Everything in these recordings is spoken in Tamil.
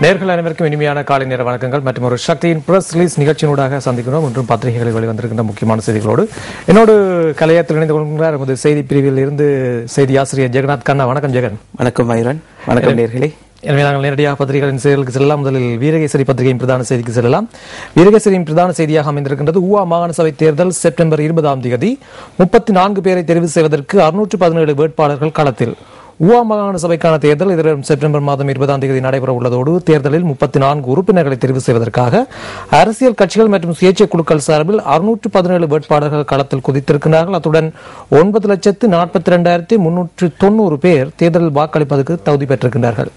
நேர்கள் அனைவருக்கும் இனிமையான காலை நேர வணக்கங்கள் மற்றும் ஒரு சக்தியின் பிரஸ் ரிலீஸ் நிகழ்ச்சியினூடாக சந்திக்கிறோம். இன்றும் பத்திரிகைகளில் வெளிவந்திருக்கின்ற முக்கியமான செய்திகளோடு என்னோடு கலையத்தில் இணைந்து கொள்கிறார் நமது செய்தி பிரிவில் இருந்து செய்தி ஆசிரியர் ஜெகநாத் கண்ணா. வணக்கம் ஜெகன். வணக்கம் வைரன். வணக்கம் நேர்களே. எனவே நாங்கள் நேரடியாக பத்திரிகைகளின் செய்திகளுக்கு செல்லலாம். முதலில் வீரகேசரி பத்திரிகையின் பிரதான செய்திக்கு செல்லலாம். வீரகேசரியின் பிரதான செய்தியாக அமைந்திருக்கின்றது ஊவா மாகாண சபை தேர்தல் செப்டம்பர் 20 34 பேரை தெரிவு செய்வதற்கு 617 வேட்பாளர்கள் களத்தில். ஊவா மாகாண சபைக்கான தேர்தல் எதிர்வரும் செப்டம்பர் 20 நடைபெற உள்ளதோடு தேர்தலில் 34 உறுப்பினர்களை தெரிவு செய்வதற்காக அரசியல் கட்சிகள் மற்றும் சுயேட்சை குழுக்கள் சார்பில் 617 வேட்பாளர்கள் களத்தில் குதித்திருக்கிறார்கள். அத்துடன் 9,42,390 பேர் தேர்தலில் வாக்களிப்பதற்கு தகுதி பெற்றிருக்கிறார்கள்.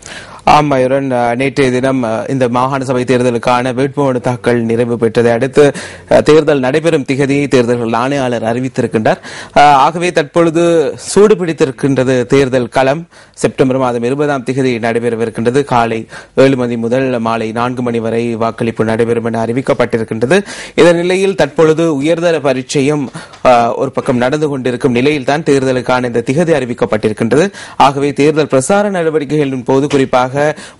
ஆமாயுடன் நேற்றைய தினம் இந்த மாகாண சபை தேர்தலுக்கான வேட்புமனு தாக்கல் நிறைவு பெற்றதை அடுத்து தேர்தல் நடைபெறும் திகதியை தேர்தல் ஆணையாளர் அறிவித்திருக்கின்றார். ஆகவே தற்பொழுது சூடு பிடித்திருக்கின்றது தேர்தல் களம். செப்டம்பர் 20 நடைபெறவிருக்கின்றது. காலை 7 மணி முதல் மாலை 4 மணி வரை வாக்களிப்பு நடைபெறும் என அறிவிக்கப்பட்டிருக்கின்றது. இந்த நிலையில் தற்பொழுது உயர்தர பரீட்சையும் ஒரு பக்கம் நடந்து கொண்டிருக்கும் நிலையில் தான் தேர்தலுக்கான இந்த திகதி அறிவிக்கப்பட்டிருக்கின்றது. ஆகவே தேர்தல் பிரசார நடவடிக்கைகளின் போது குறிப்பாக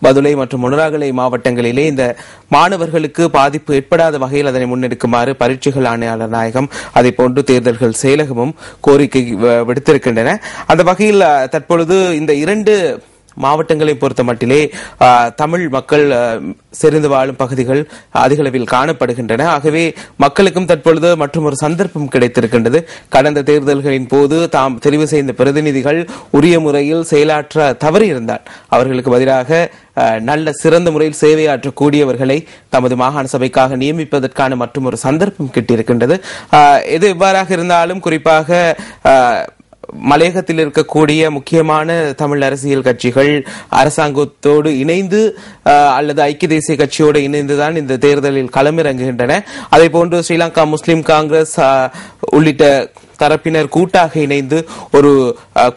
பதுளை மற்றும் மொனராகலை மாவட்டங்களிலே இந்த மாணவர்களுக்கு பாதிப்பு ஏற்படாத வகையில் அதனை முன்னெடுக்குமாறு பரீட்சைகள் ஆணையாளர் நாயகம் அதை போன்று தேர்தல்கள் செயலகமும் கோரிக்கை விடுத்திருக்கின்றன. அந்த வகையில் தற்பொழுது இந்த 2 மாவட்டங்களை பொறுத்த மட்டிலே தமிழ் மக்கள் செறிந்து வாழும் பகுதிகள் அதிக அளவில் காணப்படுகின்றன. ஆகவே மக்களுக்கும் தற்பொழுது மற்றும் ஒரு சந்தர்ப்பம் கிடைத்திருக்கின்றது. கடந்த தேர்தல்களின் போது தாம் தெரிவு செய்த பிரதிநிதிகள் உரிய முறையில் செயலாற்ற தவறியிருந்தால் அவர்களுக்கு பதிலாக நல்ல சிறந்த முறையில் சேவையாற்றக்கூடியவர்களை தமது மாகாண சபைக்காக நியமிப்பதற்கான மற்றும் ஒரு சந்தர்ப்பம் கிட்டியிருக்கின்றது. எது எவ்வாறாக இருந்தாலும் குறிப்பாக மலையகத்தில் இருக்கக்கூடிய முக்கியமான தமிழ் அரசியல் கட்சிகள் அரசாங்கத்தோடு இணைந்து அல்லது ஐக்கிய தேசிய கட்சியோடு இணைந்துதான் இந்த தேர்தலில் களமிறங்குகின்றன. அதே போன்று ஸ்ரீலங்கா முஸ்லிம் காங்கிரஸ் உள்ளிட்ட தரப்பினர் கூட்டாக இணைந்து ஒரு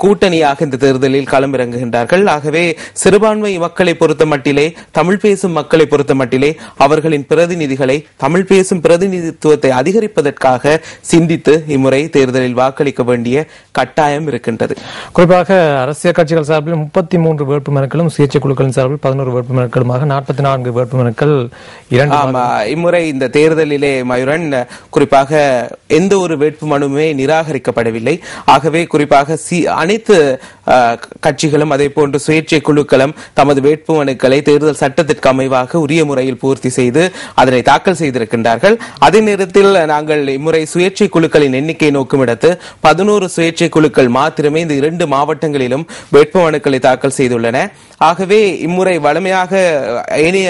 கூட்டணியாக இந்த தேர்தலில் களமிறங்குகின்றார்கள். ஆகவே சிறுபான்மை மக்களை பொறுத்த மட்டிலே, தமிழ் பேசும் மக்களை பொறுத்த மட்டிலே அவர்களின் பிரதிநிதிகளை தமிழ் பேசும் பிரதிநிதித்துவத்தை அதிகரிப்பதற்காக சிந்தித்து இம்முறை தேர்தலில் வாக்களிக்க வேண்டிய கட்டாயம் இருக்கின்றது. குறிப்பாக அரசியல் கட்சிகள் சார்பில் 33 வேட்புமனுக்களும் சுயேட்சை குழுக்களின் சார்பில் 11 வேட்புமனுக்களுமாக 44 வேட்புமனுக்கள். இம்முறை இந்த தேர்தலிலே மயூரன் குறிப்பாக எந்த ஒரு வேட்புமனுமே நிராகரிக்கப்படவில்லை. ஆகவே குறிப்பாக அனைத்து கட்சிகளும் அதே போன்று சுயேட்சை குழுக்களும் தமது வேட்புமனுக்களை தேர்தல் சட்டத்திற்கு அமைவாக உரிய முறையில் பூர்த்தி செய்து அதனை தாக்கல் செய்திருக்கின்றார்கள். அதே நேரத்தில் நாங்கள் இம்முறை சுயேட்சை குழுக்களின் எண்ணிக்கை நோக்குமிடத்து 11 சுயேட்சை குழுக்கள் மாத்திரமே இந்த 2 மாவட்டங்களிலும் வேட்புமனுக்களை தாக்கல் செய்துள்ளன. ஆகவே இம்முறை வலிமையாக ஏனைய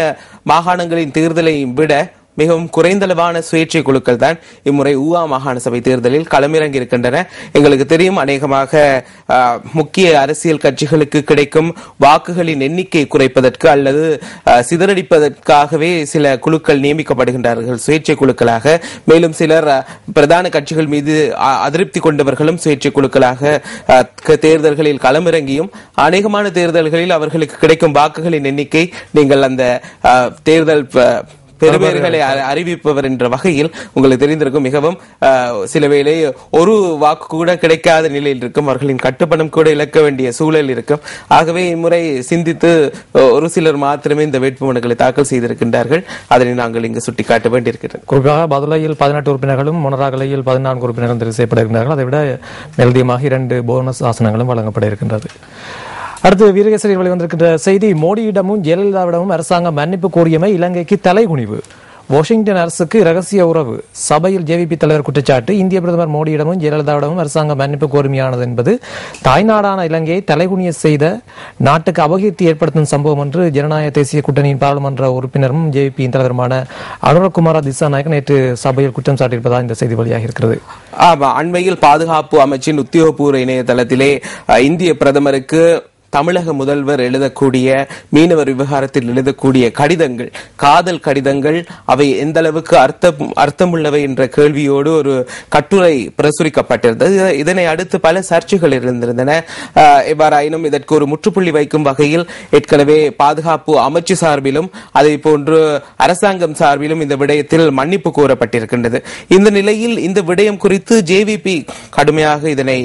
மாகாணங்களின் தேர்தலை விட மிகவும் குறைந்தளவான சுயேட்சை குழுக்கள் தான் இம்முறை ஊவா மாகாண சபை தேர்தலில் களமிறங்கி இருக்கின்றன. எங்களுக்கு தெரியும், அநேகமாக முக்கிய அரசியல் கட்சிகளுக்கு கிடைக்கும் வாக்குகளின் எண்ணிக்கை குறைப்பதற்கு அல்லது சிதறடிப்பதற்காகவே சில குழுக்கள் நியமிக்கப்படுகின்றார்கள் சுயேட்சை குழுக்களாக. மேலும் சிலர் பிரதான கட்சிகள் மீது அதிருப்தி கொண்டவர்களும் சுயேட்சை குழுக்களாக தேர்தல்களில் களமிறங்கியும் அநேகமான தேர்தல்களில் அவர்களுக்கு கிடைக்கும் வாக்குகளின் எண்ணிக்கை நீங்கள் அந்த தேர்தல் பெருமைகளை அறிவிப்பவர் என்ற வகையில் உங்களுக்கு தெரிந்திருக்கும், மிகவும் சில வேளை ஒரு வாக்கு கூட கிடைக்காத நிலையில் இருக்கும், அவர்களின் கட்டுப்பணம் கூட இழக்க வேண்டிய சூழல் இருக்கும். ஆகவே இம்முறை சிந்தித்து ஒரு சிலர் மாத்திரமே இந்த வேட்புமனுக்களை தாக்கல் செய்திருக்கின்றார்கள். அதனை நாங்கள் இங்கு சுட்டிக்காட்ட வேண்டியிருக்கிறது. குறிப்பாக பதுளையில் 18 உறுப்பினர்களும் மொனராகலையில் 14 உறுப்பினர்களும் தெரிவு செய்யப்படுகின்றார்கள். அதை விட மேலதிகமாக 2 போனஸ் ஆசனங்களும் வழங்கப்பட இருக்கின்றது. அடுத்து வீரகேசரியில் வெளிவந்திருக்கின்ற செய்தி, மோடியிடமும் ஜெயலலிதாவிடமும் அரசாங்கம் மன்னிப்பு கோரியமை இலங்கைக்கு தலைகுனிவு. வாஷிங்டன் அரசுக்கு இரகசிய உறவு. சபையில் ஜேவிபி தலைவர் குற்றச்சாட்டு. இந்திய பிரதமர் மோடியிடமும் ஜெயலலிதாவிடமும் அரசாங்கம் மன்னிப்பு கோரிமையானது என்பது தாய்நாடான இலங்கையை தலைகுனிய செய்த நாட்டுக்கு அபகீர்த்தி ஏற்படுத்தும் சம்பவம் என்று ஜனநாயக தேசிய கூட்டணியின் பாராளுமன்ற உறுப்பினரும் ஜேவிபியின் தலைவருமான அனுரகுமார திசாநாயக் நேற்று சபையில் குற்றம் சாட்டியிருப்பதாக இந்த செய்தி வெளியாக இருக்கிறது. அண்மையில் பாதுகாப்பு அமைச்சின் உத்தியோகபூர்வ இணையதளத்திலே இந்திய பிரதமருக்கு தமிழக முதல்வர் எழுதக்கூடிய மீனவர் விவகாரத்தில் எழுதக்கூடிய கடிதங்கள், காதல் கடிதங்கள், அவை எந்த அளவுக்கு அர்த்தமுள்ளவை என்ற கேள்வியோடு ஒரு கட்டுரை பிரசுரிக்கப்பட்டிருந்தது. இதனை அடுத்து பல சர்ச்சைகள் இருந்திருந்தன. எவ்வாறாயினும் இதற்கு ஒரு முற்றுப்புள்ளி வைக்கும் வகையில் ஏற்கனவே பாதுகாப்பு அமைச்சு சார்பிலும் அதே போன்று அரசாங்கம் சார்பிலும் இந்த விடயத்தில் மன்னிப்பு கோரப்பட்டிருக்கின்றது. இந்த நிலையில் இந்த விடயம் குறித்து ஜேவிபி கடுமையாக இதனை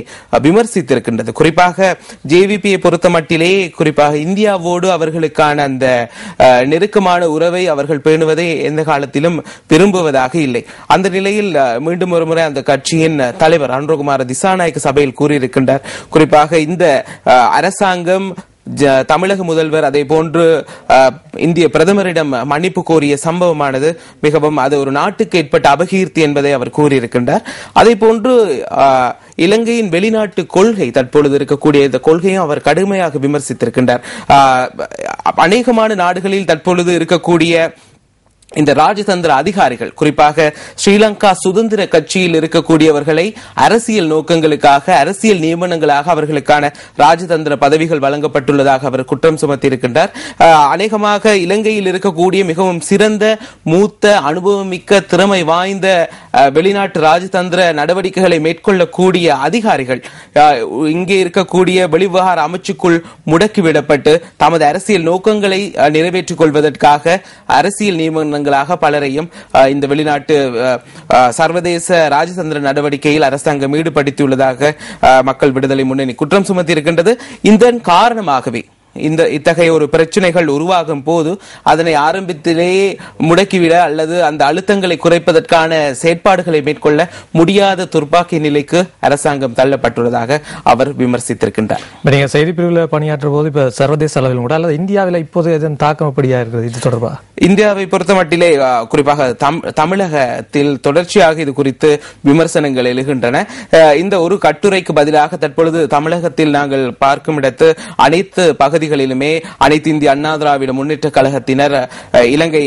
விமர்சித்திருக்கின்றது. குறிப்பாக ஜேவிபியை பொறுத்த பொறுத்தமட்டிலே குறிப்பாக இந்தியாவோடு அவர்களுக்கான அந்த நெருக்கமான உறவை அவர்கள் பேணுவதை எந்த காலத்திலும் விரும்புவதாக இல்லை. அந்த நிலையில் மீண்டும் ஒருமுறை அந்த கட்சியின் தலைவர் அனுரகுமார திசாநாயக்க சபையில் கூறியிருக்கின்றார். குறிப்பாக இந்த அரசாங்கம் தமிழக முதல்வர் அதே போன்று இந்திய பிரதமரிடம் மன்னிப்பு கோரிய சம்பவமானது மிகவும் அது ஒரு நாட்டுக்கு ஏற்பட்ட அபகீர்த்தி என்பதை அவர் கூறியிருக்கின்றார். அதே போன்று இலங்கையின் வெளிநாட்டு கொள்கை தற்பொழுது இருக்கக்கூடிய இந்த கொள்கையும் அவர் கடுமையாக விமர்சித்திருக்கின்றார். அநேகமான நாடுகளில் தற்பொழுது இருக்கக்கூடிய இந்த ராஜதந்திர அதிகாரிகள் குறிப்பாக ஸ்ரீலங்கா சுதந்திர கட்சியில் இருக்கக்கூடியவர்களை அரசியல் நோக்கங்களுக்காக அரசியல் நியமனங்களாக அவர்களுக்கான ராஜதந்திர பதவிகள் வழங்கப்பட்டுள்ளதாக அவர் குற்றம் சுமத்தியிருக்கின்றார். அநேகமாக இலங்கையில் இருக்கக்கூடிய மிகவும் சிறந்த மூத்த அனுபவமிக்க திறமை வாய்ந்த வெளிநாட்டு ராஜதந்திர நடவடிக்கைகளை மேற்கொள்ளக்கூடிய அதிகாரிகள் இங்கே இருக்கக்கூடிய வெளிவிவகார அமைச்சுக்குள் முடக்கிவிடப்பட்டு தமது அரசியல் நோக்கங்களை நிறைவேற்றிக் கொள்வதற்காக அரசியல் நியமனங்கள் பலரையும் இந்த வெளிநாட்டு சர்வதேச ராஜதந்திர நடவடிக்கையில் அரசாங்கம் ஈடுபடுத்தியுள்ளதாக மக்கள் விடுதலை முன்னணி குற்றம் சுமத்தியிருக்கின்றது. இதன் காரணமாகவே இத்தகைய ஒரு பிரச்சனைகள் உருவாகும் போது அதனை ஆரம்பத்திலேயே முடக்கிவிட அல்லது அந்த அழுத்தங்களை குறைப்பதற்கான செயற்பாடுகளை மேற்கொள்ள முடியாத துர்ப்பாக்கிய நிலைக்கு அரசாங்கம் தள்ளப்பட்டுள்ளதாக அவர் விமர்சித்திருக்கின்றார். நீங்க செய்தி பிரிவில் பணியாற்றும் போது இப்ப சர்வதேச அளவில் கூட அல்லது இந்தியாவில் இப்போது இதன் தாக்கம் எப்படியா இருக்கிறது? இது தொடர்பாக இந்தியாவை பொறுத்த மட்டிலே குறிப்பாக தமிழகத்தில் தொடர்ச்சியாக இது குறித்து விமர்சனங்கள் எழுகின்றன. இந்த ஒரு கட்டுரைக்கு பதிலாக தற்பொழுது தமிழகத்தில் நாங்கள் பார்க்கும் இடத்து அனைத்து பகுதிகளிலுமே அனைத்து இந்திய அண்ணா திராவிட முன்னேற்ற கழகத்தினர் இலங்கை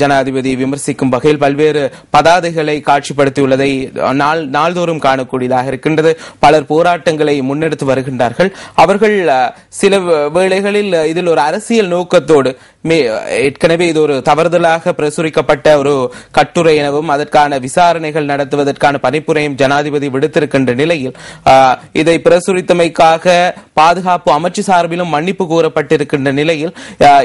ஜனாதிபதி விமர்சிக்கும் வகையில் பல்வேறு பதாதைகளை காட்சிப்படுத்தியுள்ளதை நாள்தோறும் காணக்கூடியதாக இருக்கின்றது. பலர் போராட்டங்களை முன்னெடுத்து வருகின்றார்கள். அவர்கள் சில வேளைகளில் இதில் ஒரு அரசியல் நோக்கத்தோடு ஏற்கனவே இது ஒரு தவறுதலாக பிரசுரிக்கப்பட்ட ஒரு கட்டுரை எனவும் அதற்கான விசாரணைகள் நடத்துவதற்கான பணிப்புரையும் ஜனாதிபதி விடுத்திருக்கின்ற நிலையில் இதை பிரசுரித்தமைக்காக பாதுகாப்பு அமைச்சு சார்பிலும் மன்னிப்பு கோரப்பட்டிருக்கின்ற நிலையில்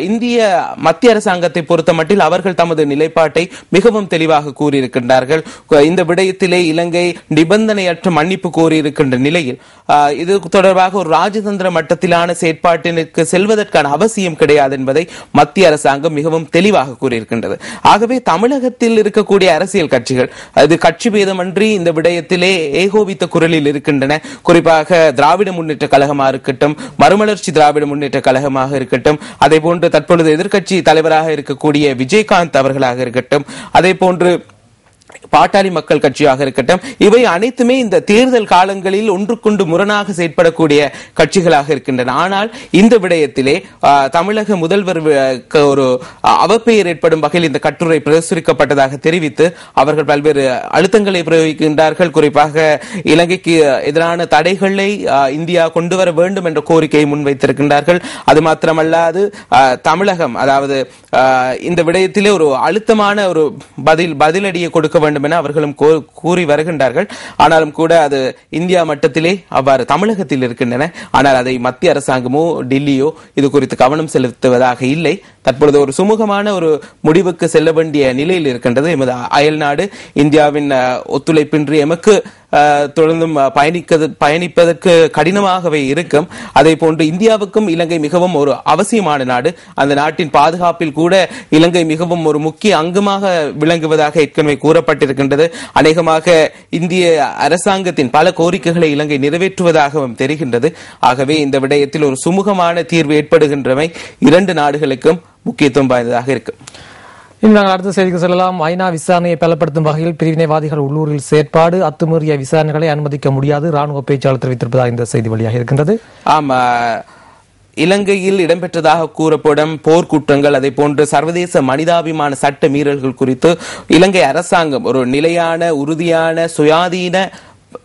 இந்திய மத்திய அரசாங்கத்தை பொறுத்தமட்டில் அவர்கள் தமது நிலைப்பாட்டை மிகவும் தெளிவாக கூறியிருக்கின்றார்கள். இந்த விடயத்திலே இலங்கை நிபந்தனையற்ற மன்னிப்பு கோரியிருக்கின்ற நிலையில் இது தொடர்பாக ஒரு ராஜதந்திர மட்டத்திலான செயற்பாட்டிற்கு செல்வதற்கான அவசியம் கிடையாது என்பதை மத்திய அரசாங்கம் மிகவும் தெளிவாக கூறியிருக்கின்றது. ஆகவே தமிழகத்தில் இருக்கக்கூடிய அரசியல் கட்சிகள் அது கட்சி பேதமன்றி இந்த விடயத்திலே ஏகோபித்த குரலில் இருக்கின்றன. குறிப்பாக திராவிட முன்னேற்ற கழகமாக இருக்கட்டும், மறுமலர்ச்சி திராவிட முன்னேற்ற கழகமாக இருக்கட்டும், அதே போன்று தற்பொழுது எதிர்க்கட்சி தலைவராக இருக்கக்கூடிய விஜயகாந்த் அவர்களாக இருக்கட்டும், அதே போன்று பாட்டாளி மக்கள் கட்சியாக இருக்கட்டும், இவை அனைத்துமே இந்த தேர்தல் காலங்களில் ஒன்றுக்கொண்டு முரணாக செயற்படக்கூடிய கட்சிகளாக இருக்கின்றன. ஆனால் இந்த விடயத்திலே தமிழக முதல்வர் ஒரு அவப்பெயர் ஏற்படும் வகையில் இந்த கட்டுரை பிரசுரிக்கப்பட்டதாக தெரிவித்து அவர்கள் பல்வேறு அழுத்தங்களை பிரயோகிக்கின்றார்கள். குறிப்பாக இலங்கைக்கு எதிரான தடைகளை இந்தியா கொண்டு வர வேண்டும் என்ற கோரிக்கையை முன்வைத்திருக்கின்றார்கள். அது மாத்திரமல்லாது தமிழகம் அதாவது இந்த விடயத்திலே ஒரு அழுத்தமான ஒரு பதிலடியை கொடுக்க வேண்டும் என அவர்களும் கூறி வருகின்றார்கள். ஆனாலும் கூட அது இந்தியா மட்டத்திலே அவ்வாறு தமிழகத்தில் இருக்கின்றன. ஆனால் அதை மத்திய அரசாங்கமோ டெல்லியோ இது குறித்து கவனம் செலுத்துவதாக இல்லை. தற்பொழுது ஒரு சுமூகமான ஒரு முடிவுக்கு செல்ல வேண்டிய நிலையில் இருக்கின்றது. எமது அயல் நாடு இந்தியாவின் ஒத்துழைப்பின்றி எமக்கு தொடர்ந்தும் பயணிப்பதற்கு கடினமாகவே இருக்கும். அதே போன்று இந்தியாவுக்கும் இலங்கை மிகவும் ஒரு அவசியமான நாடு. அந்த நாட்டின் பாதுகாப்பில் கூட இலங்கை மிகவும் ஒரு முக்கிய அங்கமாக விளங்குவதாக ஏற்கனவே கூறப்பட்டிருக்கின்றது. அநேகமாக இந்திய அரசாங்கத்தின் பல கோரிக்கைகளை இலங்கை நிறைவேற்றுவதாகவும் தெரிகின்றது. ஆகவே இந்த விடயத்தில் ஒரு சுமூகமான தீர்வு ஏற்படுகின்றமை இரண்டு நாடுகளுக்கும் முக்கியத்துவம் வாய்ந்ததாக இருக்கும். நாங்கள் அடுத்த செய்திக்கு செல்லலாம். ஐநா விசாரணையை பலப்படுத்தும் வகையில் பிரிவினைவாதிகள் உள்ளூரில் செயற்பாடு, அத்துமீறிய விசாரணைகளை அனுமதிக்க முடியாது, ராணுவ பேச்சாளர் தெரிவித்திருப்பதாக இந்த செய்தி வழியாக இருக்கின்றது. ஆமா, இலங்கையில் இடம்பெற்றதாக கூறப்படும் போர்க்குற்றங்கள் அதே போன்று சர்வதேச மனிதாபிமான சட்ட மீறல்கள் குறித்து இலங்கை அரசாங்கம் ஒரு நிலையான உறுதியான சுயாதீன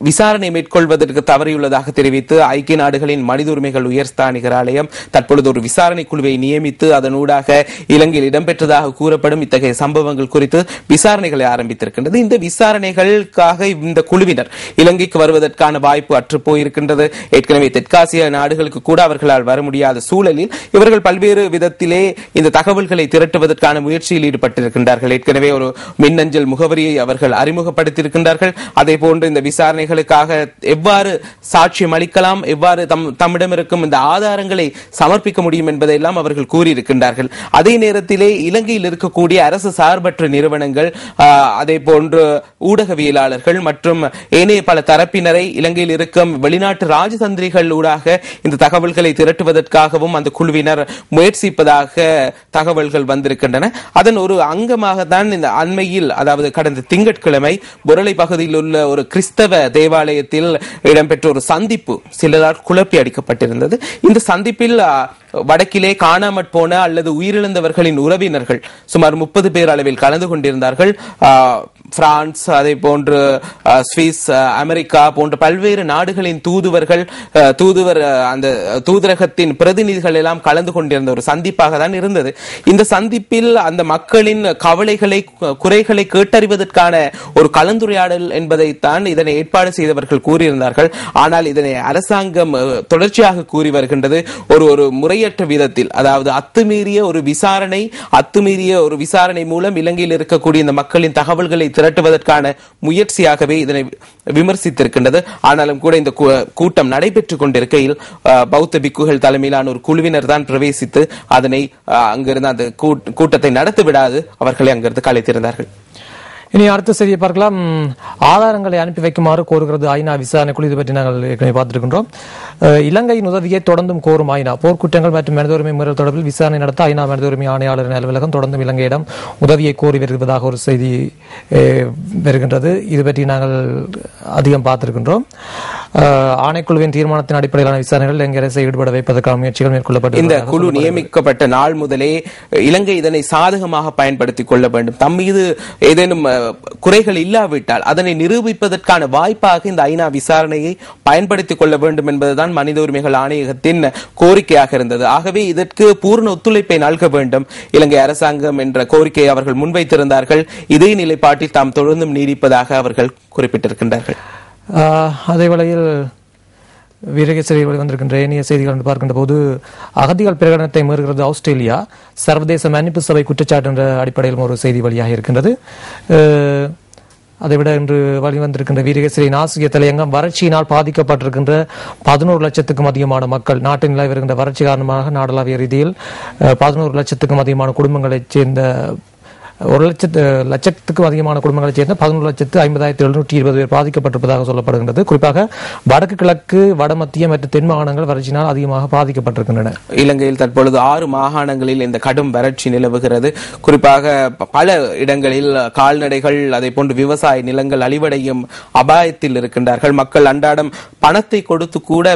விசாரணை மேற்கொள்வதற்கு தவறியுள்ளதாக தெரிவித்து ஐக்கிய நாடுகளின் மனித உரிமைகள் உயர்ஸ்தானிகர் ஆலயம் தற்பொழுது ஒரு விசாரணை குழுவை நியமித்து அதனூடாக இலங்கையில் இடம்பெற்றதாக கூறப்படும் இத்தகைய சம்பவங்கள் குறித்து விசாரணைகளை ஆரம்பித்திருக்கின்றது. இந்த விசாரணைகளுக்காக இந்த குழுவினர் இலங்கைக்கு வருவதற்கான வாய்ப்பு அற்று போயிருக்கின்றது. ஏற்கனவே தெற்காசிய நாடுகளுக்கு கூட அவர்களால் வர முடியாத சூழலில் இவர்கள் பல்வேறு விதத்திலே இந்த தகவல்களை திரட்டுவதற்கான முயற்சியில் ஈடுபட்டிருக்கின்றார்கள். ஏற்கனவே ஒரு மின்னஞ்சல் முகவரியை அவர்கள் அறிமுகப்படுத்தியிருக்கின்றார்கள். அதே போன்று இந்த விசாரணை விசாரணைகளுக்காக எவ்வாறு சாட்சியம் அளிக்கலாம், எவ்வாறு தம்மிடம் இருக்கும் இந்த ஆதாரங்களை சமர்ப்பிக்க முடியும் என்பதையெல்லாம் அவர்கள் கூறியிருக்கின்றார்கள். அதே நேரத்திலே இலங்கையில் இருக்கக்கூடிய அரசு சார்பற்ற நிறுவனங்கள், அதே போன்று ஊடகவியலாளர்கள் மற்றும் ஏனைய பல தரப்பினரை இலங்கையில் இருக்கும் வெளிநாட்டு ராஜதந்திரிகள் ஊடாக இந்த தகவல்களை திரட்டுவதற்காகவும் அந்த குழுவினர் முயற்சிப்பதாக தகவல்கள் வந்திருக்கின்றன. அதன் ஒரு அங்கமாக தான் இந்த அண்மையில், அதாவது கடந்த திங்கட்கிழமை புரளை பகுதியில் உள்ள ஒரு கிறிஸ்தவ தேவாலயத்தில் இடம்பெற்ற ஒரு சந்திப்பு சிலரால் குழப்பி அடிக்கப்பட்டிருந்தது. இந்த சந்திப்பில் வடக்கிலே காணாமற் போன அல்லது உயிரிழந்தவர்களின் உறவினர்கள் சுமார் 30 பேர் அளவில் கலந்து கொண்டிருந்தார்கள். பிரான்ஸ், அதே போன்று சுவிஸ், அமெரிக்கா போன்ற பல்வேறு நாடுகளின் தூதுவர் அந்த தூதரகத்தின் பிரதிநிதிகள் எல்லாம் கலந்து கொண்டிருந்த ஒரு சந்திப்பாக தான் இருந்தது. இந்த சந்திப்பில் அந்த மக்களின் கவலைகளை, குறைகளை கேட்டறிவதற்கான ஒரு கலந்துரையாடல் என்பதைத்தான் இதனை ஏற்பாடு செய்தவர்கள் கூறியிருந்தார்கள். ஆனால் இதனை அரசாங்கம் தொடர்ச்சியாக கூறி வருகின்றது. ஒரு முறையற்ற விதத்தில், அதாவது அத்துமீறிய ஒரு விசாரணை மூலம் இலங்கையில் இருக்கக்கூடிய இந்த மக்களின் தகவல்களை திரட்டுவதற்கான முயற்சியாகவே இதனை விமர்சித்திருக்கின்றது. ஆனாலும் கூட இந்த கூட்டம் நடைபெற்றுக் கொண்டிருக்கையில் பௌத்த பிக்குகள் தலைமையிலான ஒரு குழுவினர் தான் பிரவேசித்து அதனை அங்கிருந்து அந்த கூட்டத்தை நடத்திவிடாது அவர்களை அங்கிருந்து கலைத்திருந்தார்கள். இனி அடுத்த செய்தியை பார்க்கலாம். ஆதாரங்களை அனுப்பி வைக்குமாறு கோருகிறது ஐநா விசாரணை குழு. இது பற்றி நாங்கள் ஏற்கனவே பார்த்திருக்கின்றோம். இலங்கையின் உதவியை தொடர்ந்தும் கோரும் ஐநா. போர்க்குற்றங்கள் மற்றும் மனித உரிமை மீறல் தொடர்பில் விசாரணை நடத்த ஐநா மனித உரிமை ஆணையாளரின் அலுவலகம் தொடர்ந்தும் இலங்கையிடம் உதவியை கோரி வருவதாக ஒரு செய்தி வருகின்றது. இது பற்றி நாங்கள் அதிகம் பார்த்திருக்கின்றோம். ஆணைக்குழுவின் தீர்மானத்தின் அடிப்படையிலான விசாரணைகள் இலங்கை அரசை ஈடுபட வைப்பதற்கான முயற்சிகள் மேற்கொள்ளப்பட்டு இந்த குழு நியமிக்கப்பட்ட நாள் முதலே இலங்கை இதனை சாதகமாக பயன்படுத்திக் கொள்ள வேண்டும். தம் மீது ஏதேனும் குறைகள் இல்லாவிட்டால் அதனை நிரூபிப்பதற்கான வாய்ப்பாக இந்த ஐநா விசாரணையை பயன்படுத்திக் கொள்ள வேண்டும் என்பதுதான் மனித உரிமைகள் ஆணையகத்தின் கோரிக்கையாக இருந்தது. ஆகவே இதற்கு பூர்ண ஒத்துழைப்பை நல்க வேண்டும் இலங்கை அரசாங்கம் என்ற கோரிக்கையை அவர்கள் முன்வைத்திருந்தார்கள். இதே நிலைப்பாட்டில் தாம் தொடர்ந்தும் நீடிப்பதாக அவர்கள் குறிப்பிட்டிருக்கின்றார்கள். அதே வேளையில் வீரகேசரி வந்திருக்கின்ற ஏனைய செய்திகள் என்று பார்க்கின்ற போது அகதிகள் பிரகடனத்தை மீறுகிறது ஆஸ்திரேலியா. சர்வதேச மன்னிப்பு சபை குற்றச்சாட்டு என்ற அடிப்படையில் ஒரு செய்தி வழியாக இருக்கின்றது. அதைவிட இன்று வழிவந்திருக்கின்ற வீரகேசரி ஆசிரிய தலையங்கம் வறட்சியினால் பாதிக்கப்பட்டிருக்கின்ற 11 லட்சத்துக்கும் அதிகமான மக்கள். நாட்டில் நிலவி வருகின்ற வறட்சி காரணமாக நாடளாவிய ரீதியில் 11 லட்சத்துக்கும் அதிகமான குடும்பங்களைச் சேர்ந்த 1 லட்சத்துக்கும் அதிகமான குடும்பங்களைச் சேர்ந்த 11,50,720 பேர் பாதிக்கப்பட்டிருப்பதாக சொல்லப்படுகின்றது. குறிப்பாக வடக்கு, கிழக்கு, வடமத்திய மற்றும் தென் மாகாணங்கள் வறட்சியினால் அதிகமாக பாதிக்கப்பட்டிருக்கின்றன. இலங்கையில் தற்பொழுது 6 மாகாணங்களில் இந்த கடும் வறட்சி நிலவுகிறது. குறிப்பாக பல இடங்களில் கால்நடைகள், அதே போன்று விவசாய நிலங்கள் அழிவடையும் அபாயத்தில் இருக்கின்றார்கள். மக்கள் அன்றாடம் பணத்தை கொடுத்து கூட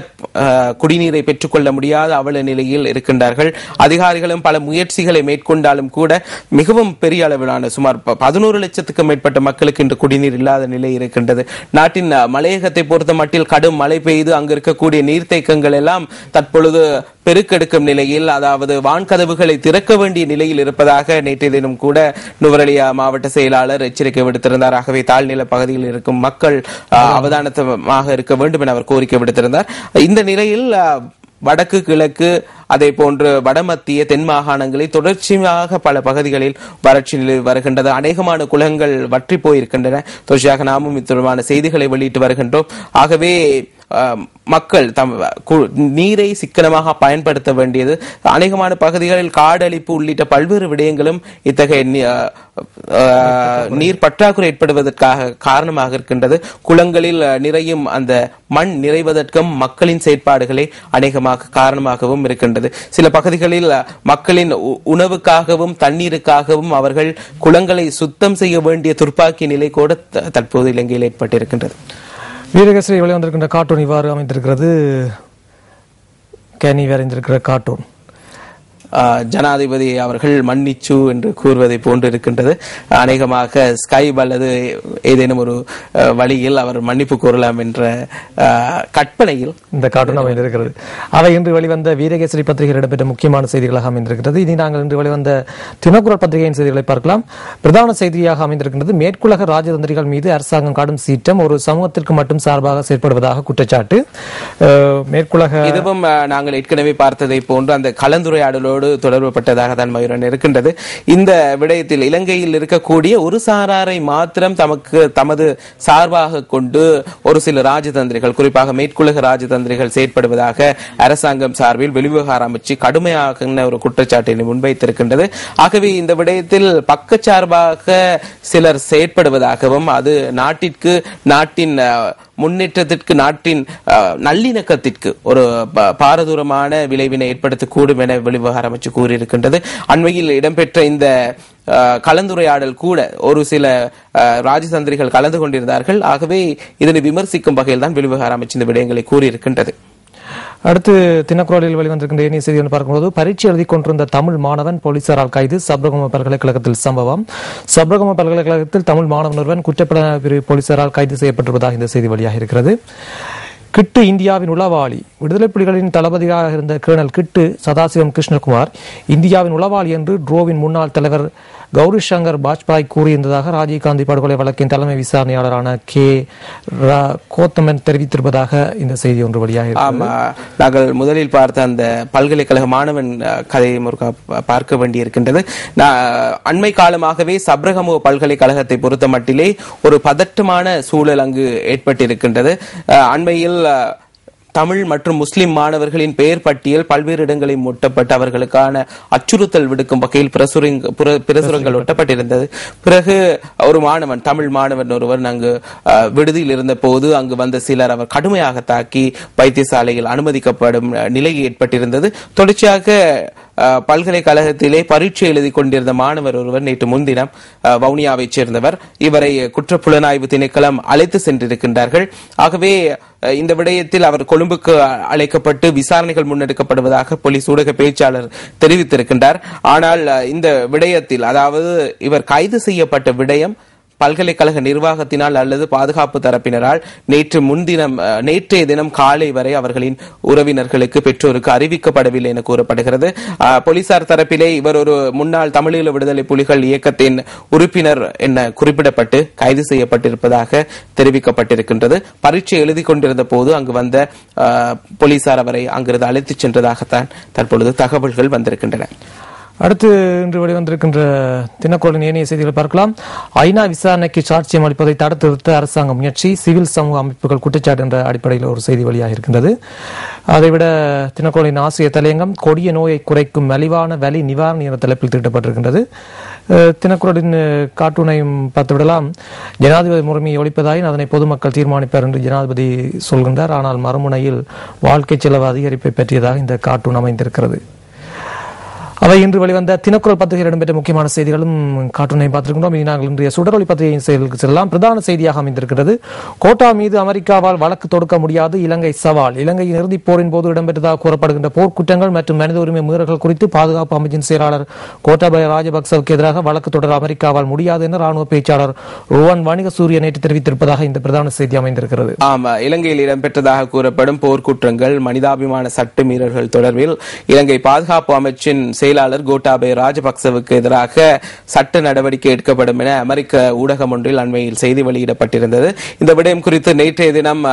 குடிநீரை பெற்றுக்கொள்ள முடியாத அவல நிலையில் இருக்கின்றார்கள். அதிகாரிகளும் பல முயற்சிகளை மேற்கொண்டாலும் கூட மிகவும் பெரிய அளவிலான சுமார் 11 லட்சத்துக்கும் மேற்பட்ட மக்களுக்கு இன்று குடிநீர் இல்லாத நிலை இருக்கின்றது. நாட்டின் மலையகத்தை பொறுத்த மட்டில் கடும் மழை பெய்து அங்கு இருக்கக்கூடிய நீர்த்தேக்கங்கள் எல்லாம் தற்பொழுது பெருக்கெடுக்கும் நிலையில், அதாவது வான்கதவுகளை திறக்க வேண்டிய நிலையில் இருப்பதாக நேற்றைய தினம் கூட நுவரெலியா மாவட்ட செயலாளர் எச்சரிக்கை விடுத்திருந்தார். ஆகவே தாழ்நில பகுதியில் இருக்கும் மக்கள் அவதானமாக இருக்க வேண்டும் என அவர் கோரிக்கை விடுத்திருந்தார். இந்த நிலையில் வடக்கு, கிழக்கு, அதே போன்று வடமத்திய தென் மாகாணங்களில் தொடர்ச்சியாக பல பகுதிகளில் வறட்சி நிலை வருகின்றது. அநேகமான குளங்கள் வற்றி போயிருக்கின்றன. தொடர்ச்சியாக நாமும் இத்தொடர்பான செய்திகளை வெளியிட்டு வருகின்றோம். ஆகவே மக்கள் நீரை சிக்கனமாக பயன்படுத்த வேண்டியது. அநேகமான பகுதிகளில் காடழிப்பு உள்ளிட்ட பல்வேறு விடயங்களும் இத்தகைய நீர் பற்றாக்குறை ஏற்படுவதற்காக காரணமாக இருக்கின்றது. குளங்களில் நிறையும் அந்த மண் நிறைவதற்கும் மக்களின் செயற்பாடுகளே அநேகமாக காரணமாகவும் இருக்கின்றது. சில பகுதிகளில் மக்களின் உணவுக்காகவும் தண்ணீருக்காகவும் அவர்கள் குளங்களை சுத்தம் செய்ய வேண்டிய துர்ப்பாக்கிய நிலை கூட தற்போது இலங்கையில் ஏற்பட்டிருக்கின்றது. வீரகேசரி வெளிவந்திருக்கின்ற கார்ட்டூன் இவ்வாறு அமைந்திருக்கிறது. கேனி வரைந்திருக்கிற கார்ட்டூன் ஜனாதிபதி அவர்கள் மன்னிச்சு என்று கூறுவதை போன்று இருக்கின்றது. அநேகமாக ஸ்கைப் அல்லது ஏதேனும் ஒரு வழியில் அவர் மன்னிப்பு கூறலாம் என்ற கற்பனையில் இந்த கார்ட்டூன் அமைந்திருக்கிறது. அவை இன்று வெளிவந்த வீரகேசரி பத்திரிகையில் இடம்பெற்ற முக்கியமான செய்திகளாக அமைந்திருக்கிறது. இனி நாங்கள் இன்று வெளிவந்த தினக்குரல் பத்திரிகையின் செய்திகளை பார்க்கலாம். பிரதான செய்தியாக அமைந்திருக்கின்றது. மேற்குலக ராஜதந்திரிகள் மீது அரசாங்கம் கடும் சீற்றம், ஒரு சமூகத்திற்கு மட்டும் சார்பாக செயற்படுவதாக குற்றச்சாட்டு. மேற்குலக இதுவும் நாங்கள் ஏற்கனவே பார்த்ததை போன்று அந்த கலந்துரையாடலோடு இதனோடு தொடர்புபட்டதாக தான் மயூரன் இருக்கின்றது. இந்த விடயத்தில் இலங்கையில் இருக்கக்கூடிய ஒரு சாராரை மாத்திரம் தமது சார்பாக கொண்டு ஒரு சில ராஜதந்திரிகள், குறிப்பாக மேற்குலக ராஜதந்திரிகள் செயற்படுவதாக அரசாங்கம் சார்பில் வெளிவிவகார அமைச்சு கடுமையாக ஒரு குற்றச்சாட்டினை முன்வைத்திருக்கின்றது. ஆகவே இந்த விடயத்தில் பக்கச்சார்பாக சிலர் செயற்படுவதாகவும் அது நாட்டிற்கு, நாட்டின் முன்னேற்றத்திற்கு, நாட்டின் நல்லிணக்கத்திற்கு ஒரு பாரதூரமான விளைவினை ஏற்படுத்தக்கூடும் என வெளிவிவகார அமைச்சு கூறியிருக்கின்றது. அண்மையில் இடம்பெற்ற இந்த கலந்துரையாடல் கூட ஒரு சில ராஜதந்திரிகள் கலந்து கொண்டிருந்தார்கள். ஆகவே இதனை விமர்சிக்கும் வகையில் தான் வெளிவிவகார அமைச்சு இந்த விடயங்களை கூறியிருக்கின்றது. அடுத்து தினக்குரலில் வெளிவந்திருக்கின்ற இணைய செய்தி ஒன்று பார்க்கும்போது, பரீட்சை எழுதி கொண்டிருந்த தமிழ் மாணவன் போலீசாரால் கைது, சப்ரகம பல்கலைக்கழகத்தில் சம்பவம். சப்ரகம பல்கலைக்கழகத்தில் தமிழ் மாணவன் ஒருவன் குற்றப்புலனாய்வு பிரிவு போலீசாரால் கைது செய்யப்பட்டிருப்பதாக இந்த செய்தி வெளியாக இருக்கிறது. கிட்டு இந்தியாவின் உளவாளி. விடுதலை புலிகளின் தளபதியாக இருந்த கேர்னல் கிட்டு சதாசிவம் கிருஷ்ணகுமார் இந்தியாவின் உளவாளி என்று ட்ரோவின் முன்னாள் தலைவர் கௌரி சங்கர் பாஜ்பாய் கூறியிருந்ததாக ராஜீவ்காந்தி படுகொலை வழக்கின் தலைமை விசாரணையாளரான கே கோத்தமன் தெரிவித்திருப்பதாக இந்த செய்தி ஒன்று வெளியாக. நாங்கள் முதலில் பார்த்த அந்த பல்கலைக்கழக மாணவன் கதையை பார்க்க வேண்டியிருக்கின்றது. அண்மை காலமாகவே சப்ரகமோ பல்கலைக்கழகத்தை பொறுத்த மட்டிலே ஒரு பதற்றமான சூழல் அங்கு ஏற்பட்டிருக்கின்றது. அண்மையில் தமிழ் மற்றும் முஸ்லிம் மாணவர்களின் பெயர் பட்டியல் பல்வேறு இடங்களில் ஒட்டப்பட்டு அவர்களுக்கான அச்சுறுத்தல் விடுக்கும் வகையில் பிரசுரங்கள் ஒட்டப்பட்டிருந்தது. பிறகு ஒரு மாணவன், தமிழ் மாணவன் ஒருவர் அங்கு விடுதியில் இருந்த போது அங்கு வந்த சிலர் அவர் கடுமையாக தாக்கி வைத்தியசாலையில் அனுமதிக்கப்படும் நிலை ஏற்பட்டிருந்தது. தொடர்ச்சியாக பல்கலைக்கழகத்திலே பரீட்சை எழுதி கொண்டிருந்த மாணவர் ஒருவர் நேற்று முன்தினம் வவுனியாவை சேர்ந்தவர், இவரை குற்றப்புலனாய்வு திணைக்களம் அழைத்து சென்றிருக்கின்றார்கள். ஆகவே இந்த விடயத்தில் அவர் கொழும்புக்கு அழைக்கப்பட்டு விசாரணைகள் முன்னெடுக்கப்படுவதாக போலீஸ் ஊடக பேச்சாளர் தெரிவித்திருக்கின்றார். ஆனால் இந்த விடயத்தில், அதாவது இவர் கைது செய்யப்பட்ட விடயம் பல்கலைக்கழக நிர்வாகத்தினால் அல்லது பாதுகாப்பு தரப்பினரால் நேற்றைய தினம் காலை வரை அவர்களின் உறவினர்களுக்கு, பெற்றோருக்கு அறிவிக்கப்படவில்லை என கூறப்படுகிறது. போலீசார் தரப்பிலே இவர் ஒரு முன்னாள் தமிழீழ விடுதலை புலிகள் இயக்கத்தின் உறுப்பினர் என குறிப்பிடப்பட்டு கைது செய்யப்பட்டிருப்பதாக தெரிவிக்கப்பட்டிருக்கின்றது. பரீட்சை எழுதி கொண்டிருந்த போது அங்கு வந்த போலீசார் அவரை அங்கிருந்து அழைத்துச் சென்றதாகத்தான் தற்பொழுது தகவல்கள் வந்திருக்கின்றன. அடுத்து இன்று வெளிவந்திருக்கின்ற தினக்குரலின் ஏனைய செய்திகளை பார்க்கலாம். ஐநா விசாரணைக்கு சாட்சியம் அளிப்பதை தடுத்து நிறுத்த அரசாங்க முயற்சி, சிவில் சமூக அமைப்புகள் குற்றச்சாட்டு என்ற அடிப்படையில் ஒரு செய்தி வெளியாக இருக்கின்றது. அதைவிட தினக்குரலின் ஆசிரியர் தலையங்கம், கொடிய நோயை குறைக்கும் மலிவான வலி நிவாரணி என்ற தலைப்பில் தீட்டப்பட்டிருக்கின்றது. தினக்குரலின் கார்ட்டூனையும் பார்த்துவிடலாம். ஜனாதிபதி முறைமையை ஒழிப்பதாயின் அதனை பொதுமக்கள் தீர்மானிப்பார் என்று ஜனாதிபதி சொல்கின்றார். ஆனால் மறுமுனையில் வாழ்க்கை செலவு அதிகரிப்பை பற்றியதாக இந்த கார்ட்டூன் அமைந்திருக்கிறது. அவை இன்று வெளிவந்த தினக்குரல் பத்திரிகையில் இடம்பெற்ற முக்கியமான செய்திகளும் கார்ட்டூனை பார்த்திருக்கின்றோம். இனி நாங்கள் இன்றைய சுடரொளி பத்திரிகையின் செயலுக்கு செல்லலாம். பிரதான செய்தியாக அமைந்திருக்கிறது, கோட்டா மீது அமெரிக்காவால் வழக்கு தொடுக்க முடியாது, இலங்கை சவால். இலங்கையின் இறுதிப் போரின் போது இடம்பெற்றதாக கூறப்படுகின்ற போர்க்குற்றங்கள் மற்றும் மனித உரிமை மீறல்கள் குறித்து பாதுகாப்பு அமைச்சின் செயலாளர் கோட்டாபய ராஜபக்சவுக்கு எதிராக வழக்கு தொடர அமெரிக்காவால் முடியாது என ராணுவ பேச்சாளர் ருவான் வணிகசூரிய நேற்று தெரிவித்திருப்பதாக இந்த பிரதான செய்தி அமைந்திருக்கிறது. இலங்கையில் இடம்பெற்றதாக கூறப்படும் போர்க்குற்றங்கள், மனிதாபிமான சட்ட மீறல்கள் தொடர்பில் இலங்கை பாதுகாப்பு அமைச்சின் செயலாளர் கோட்டாபய ராஜபக்சவுக்கு எதிராக சட்ட நடவடிக்கை எடுக்கப்படும் என அமெரிக்க ஊடகம் ஒன்றில் அண்மையில் செய்தி வெளியிடப்பட்டிருந்தது. இந்த விடயம் குறித்து நேற்றைய தினம்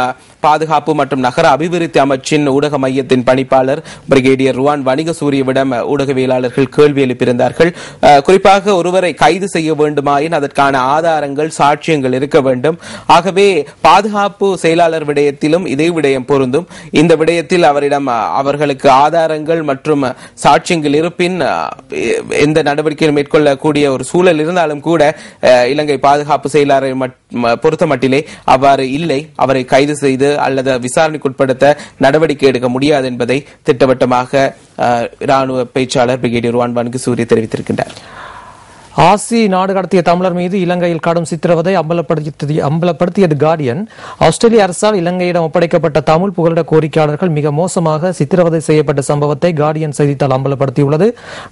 பாதுகாப்பு மற்றும் நகர அபிவிருத்தி அமைச்சின் ஊடக மையத்தின் பணிப்பாளர் பிரிகேடியர் ருவான் வணிகசூரியவிடம் ஊடகவியலாளர்கள் கேள்வி எழுப்பியிருந்தார்கள். குறிப்பாக ஒருவரை கைது செய்ய வேண்டுமாயின் அதற்கான ஆதாரங்கள், சாட்சியங்கள் இருக்க வேண்டும். ஆகவே பாதுகாப்பு செயலாளர் விடயத்திலும் இதே விடயம் பொருந்தும். இந்த விடயத்தில் அவர்களுக்கு ஆதாரங்கள் மற்றும் சாட்சியங்கள் இருப்பின் எந்த நடவடிக்கையும் மேற்கொள்ளக்கூடிய ஒரு சூழல் இருந்தாலும் கூட இலங்கை பாதுகாப்பு செயலாளரை பொறுத்த மட்டிலே அவ்வாறு இல்லை. அவரை கைது செய்து அல்லது விசாரணைக்குட்படுத்த நடவடிக்கை எடுக்க முடியாது என்பதை திட்டவட்டமாக ராணுவ பேச்சாளர் பிரிகேடியர் ருவான் வணிகசூரிய தெரிவித்திருக்கின்றார். ஆசி நாடு கடத்திய தமிழர் மீது இலங்கையில் கடும் சித்திரவதை அம்பலப்படுத்தியது கார்டியன். ஆஸ்திரேலிய அரசால் இலங்கையிடம் ஒப்படைக்கப்பட்ட தமிழ் புகலிட கோரிக்கையாளர்கள் மிக மோசமாக சித்திரவதை செய்யப்பட்ட சம்பவத்தை கார்டியன் செய்தித்தாள் அம்பலப்படுத்தியுள்ளது.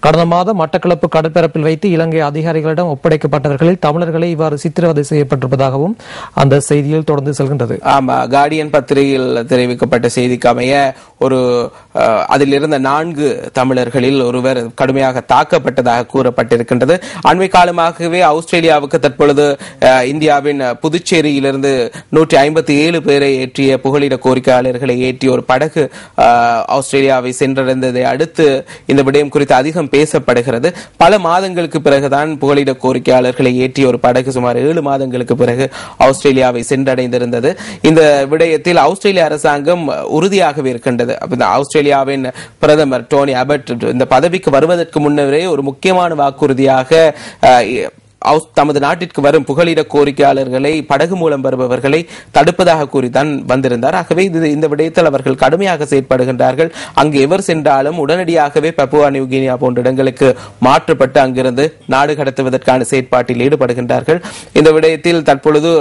கடந்த மாதம் மட்டக்களப்பு கடற்பரப்பில் வைத்து இலங்கை அதிகாரிகளிடம் ஒப்படைக்கப்பட்டவர்களில் தமிழர்களை இவ்வாறு சித்திரவதை செய்யப்பட்டிருப்பதாகவும் அந்த செய்தியில் தொடர்ந்து செல்கின்றது. ஆமா, கார்டியன் பத்திரிகையில் தெரிவிக்கப்பட்ட செய்திக்கு அமைய அதில் இருந்த 4 தமிழர்களில் ஒருவர் கடுமையாக தாக்கப்பட்டதாக கூறப்பட்டிருக்கின்றது. அண்மை காலமாகவே ஆஸ்திரேலியாவுக்கு தற்பொழுது இந்தியாவின் புதுச்சேரியிலிருந்து 157 பேரை ஏற்றிய புகலிட கோரிக்கையாளர்களை ஏற்றிய ஒரு படகு ஆஸ்திரேலியாவை சென்றடைந்ததை அடுத்து இந்த விடயம் குறித்து அதிகம் பேசப்படுகிறது. பல மாதங்களுக்கு பிறகுதான் புகலிட கோரிக்கையாளர்களை ஏற்றிய ஒரு படகு சுமார் 7 மாதங்களுக்கு பிறகு ஆஸ்திரேலியாவை சென்றடைந்திருந்தது. இந்த விடயத்தில் ஆஸ்திரேலிய அரசாங்கம் உறுதியாகவே இருக்கின்றது. ஆஸ்திரேலியாவின் பிரதமர் டோனி அபட் இந்த பதவிக்கு வருவதற்கு முன்னரே ஒரு முக்கியமான வாக்குறுதியாக தமது நாட்டிற்கு வரும் புகலிட கோரிக்கையாளர்களை படகு மூலம் வருபவர்களை தடுப்பதாக கூறித்தான் வந்திருந்தார். ஆகவே இந்த விடயத்தில் அவர்கள் கடுமையாக செயற்படுகின்றார்கள். அங்கு எவர் சென்றாலும் உடனடியாகவே பப்புவா நியூகினியா போன்ற இடங்களுக்கு மாற்றப்பட்டு அங்கிருந்து நாடு கடத்துவதற்கான செயற்பாட்டில் ஈடுபடுகின்றார்கள். இந்த விடயத்தில் தற்பொழுது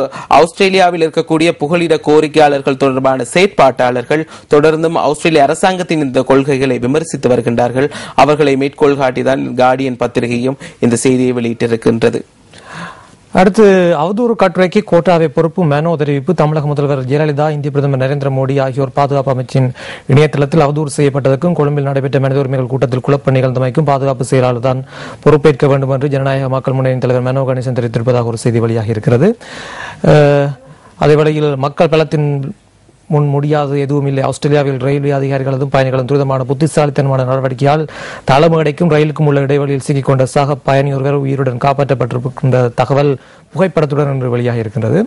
ஆஸ்திரேலியாவில் இருக்கக்கூடிய புகலிட கோரிக்கையாளர்கள் தொடர்பான செயற்பாட்டாளர்கள் தொடர்ந்தும் ஆஸ்திரேலிய அரசாங்கத்தின் இந்த கொள்கைகளை விமர்சித்து வருகின்றார்கள். அவர்களை மேற்கோள் காட்டிதான் கார்டியன் பத்திரிகையும் இந்த செய்தியை வெளியிட்டிருக்கின்றது. அடுத்து அவதூறு கட்டுரைக்கு கோட்டாவை பொறுப்பு மேனோ தெரிவிப்பு. தமிழக முதல்வர் ஜெயலலிதா, இந்திய பிரதமர் நரேந்திர மோடி ஆகியோர் பாதுகாப்பு அமைச்சின் இணையதளத்தில் அவதூறு செய்யப்பட்டதற்கும் கொழும்பில் நடைபெற்ற மனித உரிமைகள் கூட்டத்தில் குழப்பம் நிகழ்ந்தமைக்கும் பாதுகாப்பு செயலாளர் தான் பொறுப்பேற்க வேண்டும் என்று ஜனநாயக மக்கள் முன்னணியின் தலைவர் மேனோ கணேசன் தெரிவித்திருப்பதாக ஒரு செய்தி வெளியாகி இருக்கிறது. அதேவேளையில் மக்கள் பலத்தின் முன் முடியாது எதுவும் இல்லை. ஆஸ்திரேலியாவில் ரயில்வே அதிகாரிகளதும் பயணிகளும் துரிதமான புத்திசாலித்தனமான நடவடிக்கையால் தளமேடைக்கும் ரயிலுக்கும் உள்ள இடைவெளியில் சிக்கிக்கொண்ட சக பயணி ஒருவர் உயிருடன் காப்பாற்றப்பட்டிருக்கின்ற தகவல் புகைப்படத்துடன் இன்று வெளியாக இருக்கின்றது.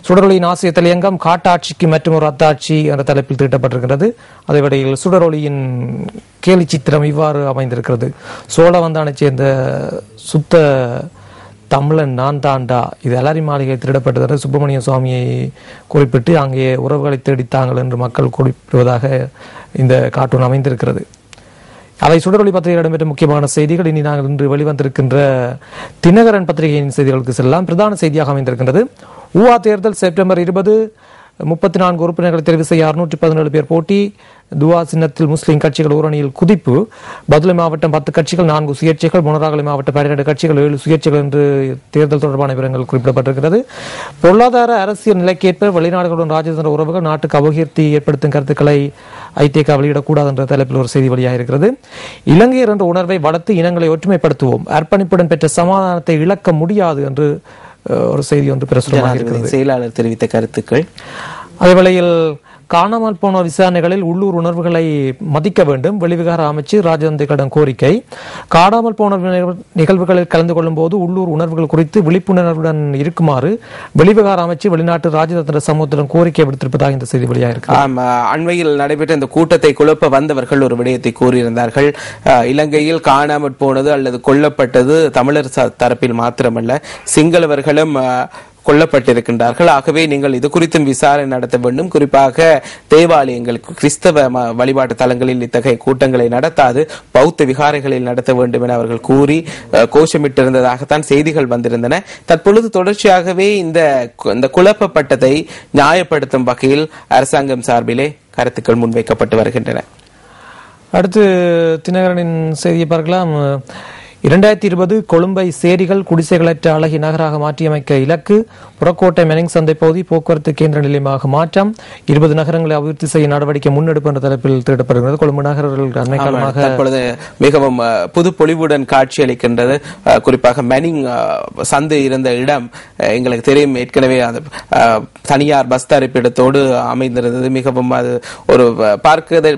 சுடரொளியின் ஆசிய தலையங்கம் காட்டாட்சிக்கு மற்றும் ஒரு அத்தாட்சி என்ற தலைப்பில் தீட்டப்பட்டிருக்கிறது. அதேவேளையில் சுடரொளியின் கேலி சித்திரம் இவ்வாறு அமைந்திருக்கிறது. சோழவந்தானைச் சேர்ந்த சுத்த தமிழன் நான் தாண்டா, இது அலரி மாளிகை திருடப்பட்டதாக சுப்பிரமணிய சுவாமியை குறிப்பிட்டு அங்கே உறவுகளை தேடித்தாங்கள் என்று மக்கள் குறிப்பிடுவதாக இந்த கார்ட்டூன் அமைந்திருக்கிறது. அவை சுடரொளி பத்திரிகை இடம்பெற்ற முக்கியமான செய்திகள். இனி நாங்கள் இன்று வெளிவந்திருக்கின்ற தினகரன் பத்திரிகையின் செய்திகளுக்கு செல்லலாம். பிரதான செய்தியாக அமைந்திருக்கின்றது. ஊவா தேர்தல் செப்டம்பர் 20, 34 உறுப்பினர்களை தெரிவு செய்ய 617 பேர் போட்டி. துவா சின்னத்தில் முஸ்லிம் கட்சிகள் ஓரணியில் குதிப்பு. பதுளை மாவட்டம் 10 கட்சிகள், 4 சுயேட்சைகள். மொனராகலை மாவட்டம் 12 கட்சிகள், 7 சுயேட்சைகள் என்று தேர்தல் தொடர்பான விவரங்கள் குறிப்பிடப்பட்டிருக்கிறது. பொருளாதார அரசியல் நிலைக்கேற்ப வெளிநாடுகளுடன் ராஜதந்திர உறவுகள் நாட்டுக்கு அபகீர்த்தி ஏற்படுத்தும் கருத்துக்களை ஐதேக வெளியிடக்கூடாது என்ற தலைப்பில் ஒரு செய்தி வெளியாக இருக்கிறது. இலங்கையர் என்ற உணர்வை வளர்த்து இனங்களை ஒற்றுமைப்படுத்துவோம், அர்ப்பணிப்புடன் பெற்ற சமாதானத்தை இழக்க முடியாது என்று ஒரு செய்தி ஒன்று பிரசுரமாக இருக்கிறது. செயலாளர் தெரிவித்த கருத்துக்கள். அதேவேளையில் காணாமல் போன விசாரணைகளில் உள்ளூர் உணர்வுகளை மதிக்க வேண்டும், வெளிவிகார அமைச்சு ராஜதந்திரிகளிடம் கோரிக்கை. காணாமல் போன நிகழ்வுகளில் கலந்து கொள்ளும் போது உள்ளூர் உணர்வுகள் குறித்து விழிப்புணர்வுடன் இருக்குமாறு வெளிவிகார அமைச்சு வெளிநாட்டு ராஜதந்திர சமூகத்திடம் கோரிக்கை விடுத்திருப்பதாக இந்த செய்தி வெளியாக இருக்கு. அண்மையில் நடைபெற்ற இந்த கூட்டத்தை குழப்ப வந்தவர்கள் ஒரு விடயத்தை கூறியிருந்தார்கள். இலங்கையில் காணாமல் போனது அல்லது கொல்லப்பட்டது தமிழர் தரப்பில் மாத்திரமல்ல, சிங்களவர்களும் கொல்லப்பட்டிருக்கின்றார்கள். ஆகவே நீங்கள் இது குறித்தும் விசாரணை நடத்த வேண்டும். குறிப்பாக தேவாலயங்கள், கிறிஸ்தவ வழிபாட்டு தலங்களில் இத்தகைய கூட்டங்களை நடத்தாது பௌத்த விகாரைகளில் நடத்த வேண்டும் என அவர்கள் கூறி கோஷமிட்டிருந்ததாகத்தான் செய்திகள் வந்திருந்தன. தற்பொழுது தொடர்ச்சியாகவே இந்த குழப்பப்பட்டதை நியாயப்படுத்தும் வகையில் அரசாங்கம் சார்பிலே கருத்துக்கள் முன்வைக்கப்பட்டு வருகின்றன. அடுத்து தினகரனின் செய்தியை பார்க்கலாம். 2020 கொழும்பை சேரிகள் குடிசைகளற்ற அழகி நகராக மாற்றியமைக்க இலக்கு. புறக்கோட்டை மெனிங் சந்தை பகுதி போக்குவரத்து கேந்திர நிலையமாக மாற்றம். 20 நகரங்களை அபிவிருத்தி செய்ய நடவடிக்கை முன்னெடுப்பு என்ற தலைப்பில் திட்டப்படுகிறது. கொழும்பு நகர்கள் அண்மை காலமாக தற்பொழுது மிகவும் புது பொலிவுடன் காட்சி அளிக்கின்றது. குறிப்பாக மெனிங் சந்தை இருந்த இடம் எங்களுக்கு தெரியும். ஏற்கனவே தனியார் பஸ் தரிப்பிடத்தோடு அமைந்திருந்தது. மிகவும் அது ஒரு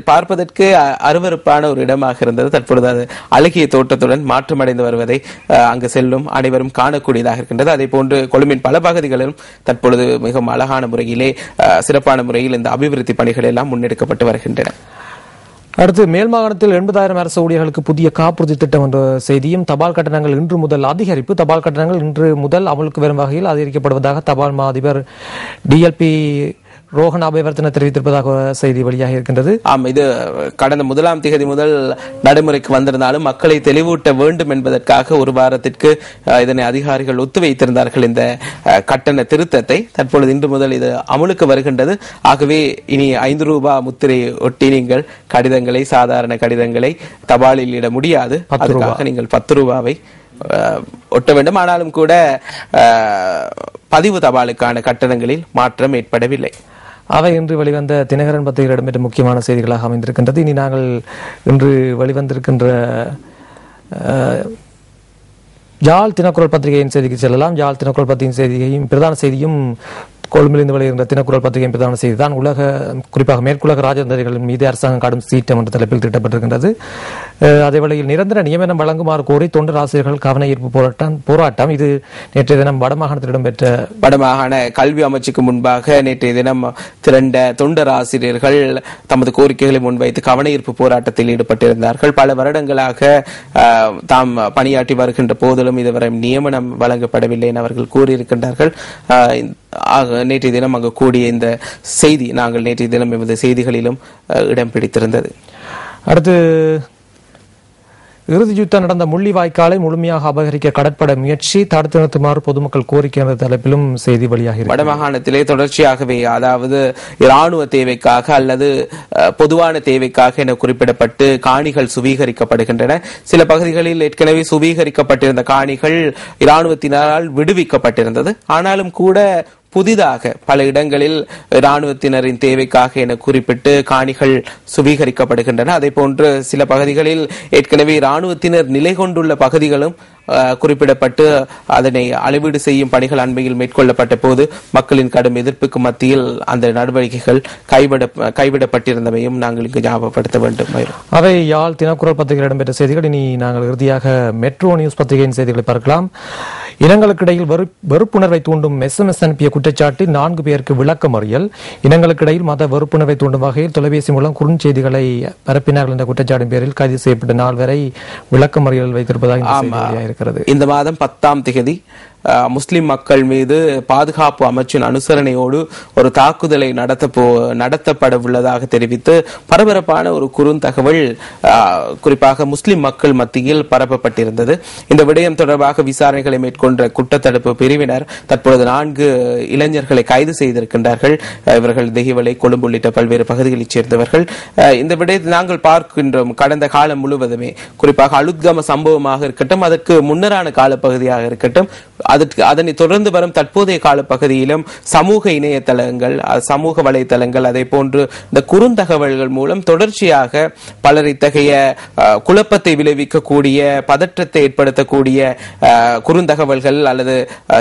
பார்ப்பதற்கு அருவருப்பான ஒரு இடமாக இருந்தது. தற்பொழுது அது அழகிய தோட்டத்துடன் மாற்றமடைந்து வருவதை அங்கு செல்லும் அனைவரும் காணக்கூடியதாக இருக்கின்றது. அதே போன்று கொழும்பின் பல பகுதிகளிலும் தற்பொழுது மிகவும் அழகான முறையிலே சிறப்பான முறையில் இந்த அபிவிருத்தி பணிகள் எல்லாம் முன்னெடுக்கப்பட்டு வருகின்றன. அடுத்து மேல் மாகாணத்தில் 80,000 அரசு ஊழியர்களுக்கு புதிய காப்புறுதி திட்டம் என்ற செய்தியும். தபால் கட்டணங்கள் இன்று முதல் அதிகரிப்பு. தபால் கட்டணங்கள் இன்று முதல் அமலுக்கு வரும் வகையில் அதிகரிக்கப்படுவதாக தபால் மா அதிபர் டிஎல்பி ரோஹன் அபேவர்த்தன தெரிவித்திருப்பதாக செய்தி வெளியாக இருக்கின்றது. இது கடந்த 1ஆம் தேதி முதல் நடைமுறைக்கு வந்திருந்தாலும் மக்களை தெளிவூட்ட வேண்டும் என்பதற்காக ஒரு வாரத்திற்கு இதனை அதிகாரிகள் ஒத்துவைத்திருந்தார்கள் இந்த கட்டண திருத்தத்தை. தற்பொழுது இன்று முதல் இது அமலுக்கு வருகின்றது. ஆகவே இனி 5 ரூபாய் முத்திரை ஒட்டி நீங்கள் கடிதங்களை, சாதாரண கடிதங்களை தபாலில் இட முடியாது. அதுக்காக நீங்கள் 10 ரூபாவை ஒட்ட வேண்டும். ஆனாலும் கூட பதிவு தபாலுக்கான கட்டணங்களில் மாற்றம் ஏற்படவில்லை. அவை இன்று வெளிவந்த தினகரன் பத்திரிகையில் இடம்பெற்ற முக்கியமான செய்திகளாக அமைந்திருக்கின்றது. இனி நாங்கள் இன்று வெளிவந்திருக்கின்ற யாழ் தினக்குரல் பத்திரிகையின் செய்திக்கு செல்லலாம். யாழ் தினக்குரல் பத்திரிகையின் செய்தியையும் பிரதான செய்தியும் கொழும்பிலிருந்து வெளியிருந்த தினக்குரல் பத்திரிகையின் பிரதான செய்தி தான் குறிப்பாக மேற்குலக ராஜதந்திரிகளின் மீது அரசாங்கம் கடும் சீற்றம் என்ற தலைப்பில் திட்டப்பட்டிருக்கின்றது. அதே வேளையில் நிரந்தர நியமனம் வழங்குமாறு கோரி தொண்டர் ஆசிரியர்கள் கவன ஈர்ப்பு போராட்டம் இது நேற்றைய தினம் வடமாகாணத்தில் இடம்பெற்ற வடமாகாண கல்வி அமைச்சுக்கு முன்பாக நேற்றைய தினம் திரண்ட தொண்டர் ஆசிரியர்கள் தமது கோரிக்கைகளை முன்வைத்து கவன ஈர்ப்பு போராட்டத்தில் ஈடுபட்டிருந்தார்கள். பல வருடங்களாக தாம் பணியாற்றி வருகின்ற போதிலும் இதுவரை நியமனம் வழங்கப்படவில்லை என அவர்கள் கூறியிருக்கின்றார்கள். நேற்றைய தினம் அங்கு கூடிய இந்த செய்தி நாங்கள் நேற்றைய தினம் எமது செய்திகளிலும் இடம் பிடித்திருந்தது. அடுத்து இறுதி யுத்தம் நடந்த முள்ளிவாய்க்காலை முழுமையாக அபகரிக்க கடற்படை முயற்சி தடுத்து நிறுத்துமாறு பொதுமக்கள் கோரிக்கை என்ற தலைப்பிலும் செய்தி வெளியாகி வடமாகாணத்திலே தொடர்ச்சியாகவே அதாவது இராணுவ தேவைக்காக அல்லது பொதுவான தேவைக்காக என குறிப்பிடப்பட்டு காணிகள் சுவீகரிக்கப்படுகின்றன. சில பகுதிகளில் ஏற்கனவே சுவீகரிக்கப்பட்டிருந்த காணிகள் இராணுவத்தினரால் விடுவிக்கப்பட்டிருந்தது. ஆனாலும் கூட புதிதாக பல இடங்களில் இராணுவத்தினரின் தேவைக்காக என குறிப்பிட்டு காணிகள் சுவீகரிக்கப்படுகின்றன. அதே போன்று சில பகுதிகளில் ஏற்கனவே இராணுவத்தினர் நிலை கொண்டுள்ள பகுதிகளும் குறிப்பிடப்பட்டு அதனை அளவீடு செய்யும் பணிகள் அண்மையில் மேற்கொள்ளப்பட்ட போது மக்களின் கடும் எதிர்ப்புக்கு மத்தியில் அந்த நடவடிக்கைகள் கைவிடப்பட்டிருந்தமையும் நாங்கள் இங்கு ஞாபகப்படுத்த வேண்டும். அவை யாழ் தினக்குரல் பத்திரிகையில் இடம்பெற்ற செய்திகள். இனி நாங்கள் இறுதியாக மெட்ரோ நியூஸ் பத்திரிகையின் செய்திகளை பார்க்கலாம். இனங்களுக்கு இடையில் வெறுப்புணர்வை தூண்டும் SMS அனுப்பிய குற்றச்சாட்டில் 4 பேருக்கு விளக்க மறியல். இனங்களுக்கு இடையில் மத வெறுப்புணர்வை தூண்டும் வகையில் தொலைபேசி மூலம் குறுஞ்செய்திகளை பரப்பினார்கள் என்ற குற்றச்சாட்டின் பேரில் கைது செய்யப்பட்ட 4 வரை விளக்க மறியல் வைத்திருப்பதாக இருக்கிறது. இந்த மாதம் 10ஆம் தேதி முஸ்லிம் மக்கள் மீது பாதுகாப்பு அமைச்சின் அனுசரணையோடு ஒரு தாக்குதலை நடத்தப்பட உள்ளதாக தெரிவித்து பரபரப்பான ஒரு குறுந்தகவல் குறிப்பாக முஸ்லிம் மக்கள் மத்தியில் பரப்பப்பட்டிருந்தது. இந்த விடயம் தொடர்பாக விசாரணைகளை மேற்கொண்ட குற்றத்தடுப்பு பிரிவினர் தற்பொழுது 4 இளைஞர்களை கைது செய்திருக்கின்றார்கள். இவர்கள் தெஹிவளை, கொழும்பு உள்ளிட்ட பல்வேறு பகுதிகளைச் சேர்ந்தவர்கள். இந்த விடயத்தை நாங்கள் பார்க்கின்றோம். கடந்த காலம் முழுவதுமே குறிப்பாக அலுத்கம சம்பவமாக இருக்கட்டும், அதற்கு முன்னரான காலப்பகுதியாக இருக்கட்டும், அதனை தொடர்ந்து வரும் தற்போதைய காலப்பகுதியிலும் சமூக இணையதளங்கள், சமூக வலைதளங்கள், அதே போன்று இந்த குறுந்தகவல்கள் மூலம் தொடர்ச்சியாக பலர் இத்தகைய குழப்பத்தை விளைவிக்கக்கூடிய, பதற்றத்தை ஏற்படுத்தக்கூடிய குறுந்தகவல்கள் அல்லது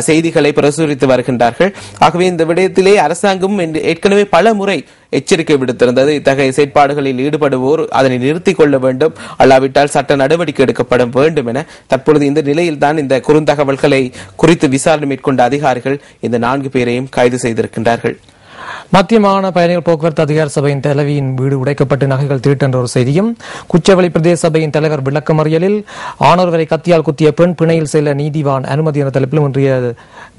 செய்திகளை பிரசுரித்து வருகின்றார்கள். ஆகவே இந்த விடயத்திலே அரசாங்கம் ஏற்கனவே பல முறை எச்சரிக்கை விடுத்திருந்தது. இத்தகைய செயற்பாடுகளில் ஈடுபடுவோர் அதனை நிறுத்திக் கொள்ள வேண்டும், அல்லாவிட்டால் சட்ட நடவடிக்கை எடுக்கப்பட வேண்டும் என. தற்பொழுது இந்த நிலையில் தான் இந்த குறுந்தகவல்களை குறித்து விசாரணை மேற்கொண்ட அதிகாரிகள் இந்த 4 பேரையும் கைது செய்திருக்கின்றார்கள். மத்திய மாகாண பயணிகள் போக்குவரத்து அதிகார சபையின் தலைவியின் வீடு உடைக்கப்பட்டு நகைகள் திருட்டு என்ற ஒரு செய்தியும், குச்சவெளி பிரதேச சபையின் தலைவர் விளக்க மறியலில் ஆணொருவரை கத்தியால் குத்திய பெண் பிணையில் செல்ல நீதிவான் அனுமதி என்ற தலைப்பிலும் இன்றைய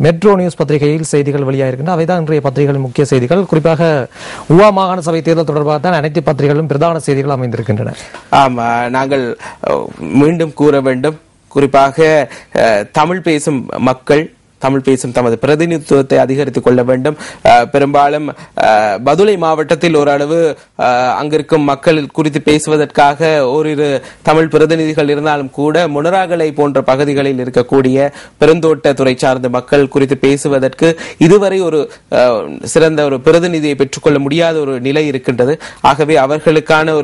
மெட்ரோ நியூஸ் பத்திரிகையில் செய்திகள் வெளியாகின்றன. அவைதான் இன்றைய பத்திரிகைகளின் முக்கிய செய்திகள். குறிப்பாக உவா மாகாண சபை தேர்தல் தொடர்பாக தான் அனைத்து பத்திரிகைகளும் பிரதான செய்திகள் அமைந்திருக்கின்றன. நாங்கள் மீண்டும் கூற வேண்டும், குறிப்பாக தமிழ் பேசும் மக்கள் தமிழ் பேசும் தமது பிரதிநிதித்துவத்தை அதிகரித்துக் கொள்ள வேண்டும். பெரும்பாலும் பதுளை மாவட்டத்தில் ஓரளவு அங்கிருக்கும் மக்கள் குறித்து பேசுவதற்காக ஓரிரு தமிழ் பிரதிநிதிகள் இருந்தாலும் கூட முனராகலை போன்ற பகுதிகளில் இருக்கக்கூடிய பெருந்தோட்டத்துறை சார்ந்த மக்கள் குறித்து பேசுவதற்கு இதுவரை ஒரு சிறந்த ஒரு பிரதிநிதியை பெற்றுக்கொள்ள முடியாத ஒரு நிலை இருக்கின்றது. ஆகவே அவர்களுக்கான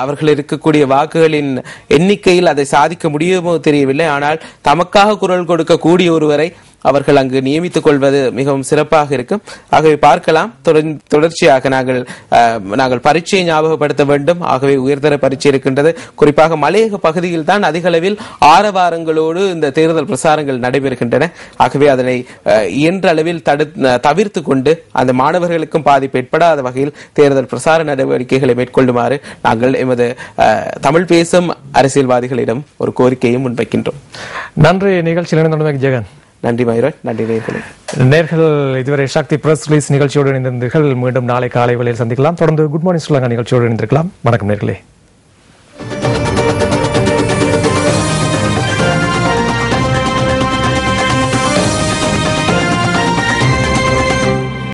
அவர்கள் இருக்கக்கூடிய வாக்குகளின் எண்ணிக்கையில் அதை சாதிக்க முடியுமோ தெரியவில்லை. ஆனால் தமக்காக குரல் கொடுக்கக்கூடிய ஒருவரை அவர்கள் அங்கு நியமித்துக் கொள்வது மிகவும் சிறப்பாக இருக்கும். ஆகவே பார்க்கலாம். தொடர்ச்சியாக நாங்கள் பரீட்சையை ஞாபகப்படுத்த வேண்டும். ஆகவே உயர்தர பரீட்சை இருக்கின்றது. குறிப்பாக மலையக பகுதியில் தான் அதிக அளவில் ஆரவாரங்களோடு இந்த தேர்தல் பிரசாரங்கள் நடைபெறுகின்றன. ஆகவே அதனை இயன்ற அளவில் தவிர்த்து கொண்டு அந்த மாணவர்களுக்கும் பாதிப்பு ஏற்படாத வகையில் தேர்தல் பிரசார நடவடிக்கைகளை மேற்கொள்ளுமாறு நாங்கள் எமது தமிழ் பேசும் அரசியல்வாதிகளிடம் ஒரு கோரிக்கையை முன்வைக்கின்றோம். நன்றி. நிகழ்ச்சியில் ஜெகன். நன்றி மயூரன். நன்றி நேயர்களே. நேயர்கள் இதுவரை சக்தி பிரஸ் ரிலீஸ் நிகழ்ச்சியோடு இணைந்திருந்தீர்கள். மீண்டும் நாளை காலை வேளையில் சந்திக்கலாம். தொடர்ந்து குட் மார்னிங் ஸ்ரீலங்கா நிகழ்ச்சியோடு இணைந்திருக்கலாம். வணக்கம் நேயர்களே.